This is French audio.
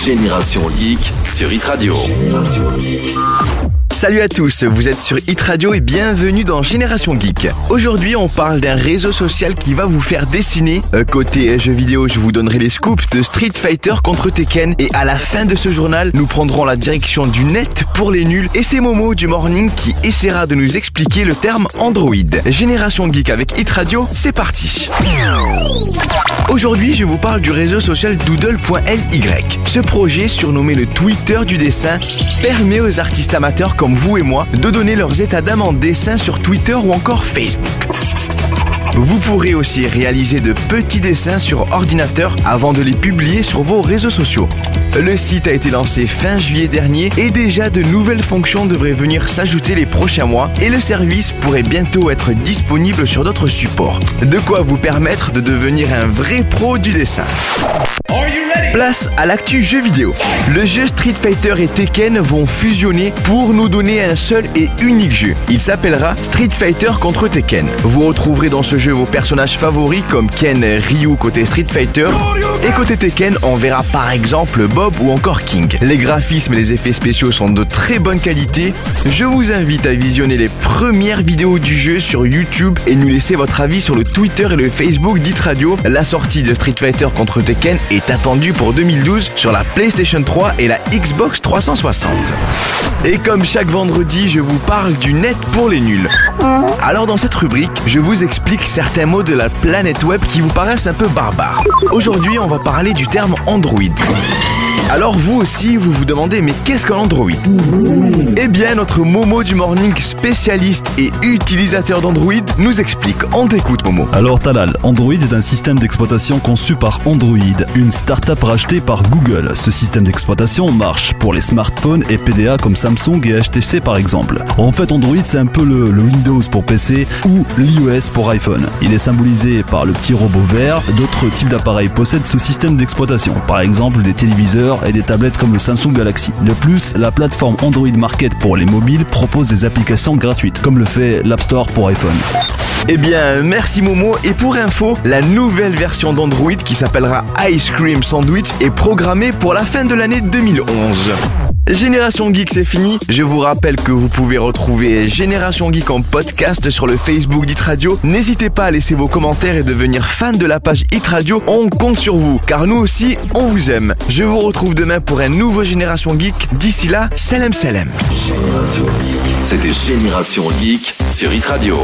Génération Geek sur Hit Radio. Salut à tous, vous êtes sur Hit Radio et bienvenue dans Génération Geek. Aujourd'hui, on parle d'un réseau social qui va vous faire dessiner. Côté jeux vidéo, je vous donnerai les scoops de Street Fighter contre Tekken. Et à la fin de ce journal, nous prendrons la direction du net pour les nuls. Et c'est Momo du Morning qui essaiera de nous expliquer le terme Android. Génération Geek avec Hit Radio, c'est parti. Aujourd'hui, je vous parle du réseau social Doodle.ly. Ce projet, surnommé le Twitter du dessin, permet aux artistes amateurs comme vous et moi de donner leurs états d'âme en dessin sur Twitter ou encore Facebook. Vous pourrez aussi réaliser de petits dessins sur ordinateur avant de les publier sur vos réseaux sociaux. Le site a été lancé fin juillet dernier et déjà de nouvelles fonctions devraient venir s'ajouter les prochains mois et le service pourrait bientôt être disponible sur d'autres supports. De quoi vous permettre de devenir un vrai pro du dessin. Place à l'actu jeu vidéo. Le jeu Street Fighter et Tekken vont fusionner pour nous donner un seul et unique jeu. Il s'appellera Street Fighter contre Tekken. Vous retrouverez dans ce jeu vos personnages favoris comme Ken, Ryu côté Street Fighter et côté Tekken on verra par exemple Bob ou encore King. Les graphismes et les effets spéciaux sont de très bonne qualité. Je vous invite à visionner les premières vidéos du jeu sur YouTube et nous laisser votre avis sur le Twitter et le Facebook d'Hit Radio. La sortie de Street Fighter contre Tekken est attendue pour 2012 sur la PlayStation 3 et la Xbox 360. Et comme chaque vendredi, je vous parle du net pour les nuls. Alors dans cette rubrique, je vous explique certains mots de la planète web qui vous paraissent un peu barbares. Aujourd'hui, on va parler du terme Android. Alors vous aussi, vous vous demandez, mais qu'est-ce qu'un Android ? Eh bien, notre Momo du Morning, spécialiste et utilisateur d'Android, nous explique. On t'écoute, Momo. Alors Talal, Android est un système d'exploitation conçu par Android, une start-up rachetée par Google. Ce système d'exploitation marche pour les smartphones et PDA comme Samsung et HTC par exemple. En fait, Android c'est un peu le Windows pour PC ou l'iOS pour iPhone. Il est symbolisé par le petit robot vert. D'autres types d'appareils possèdent ce système d'exploitation, par exemple des téléviseurs et des tablettes comme le Samsung Galaxy. De plus, la plateforme Android Market pour les mobiles propose des applications gratuites, comme le fait l'App Store pour iPhone. Eh bien, merci Momo. Et pour info, la nouvelle version d'Android qui s'appellera Ice Cream Sandwich est programmée pour la fin de l'année 2011. Génération Geek, c'est fini. Je vous rappelle que vous pouvez retrouver Génération Geek en podcast sur le Facebook d'Hit Radio. N'hésitez pas à laisser vos commentaires et devenir fan de la page Hit Radio. On compte sur vous, car nous aussi, on vous aime. Je vous retrouve demain pour un nouveau Génération Geek. D'ici là, salam salam. C'était Génération Geek sur Hit Radio.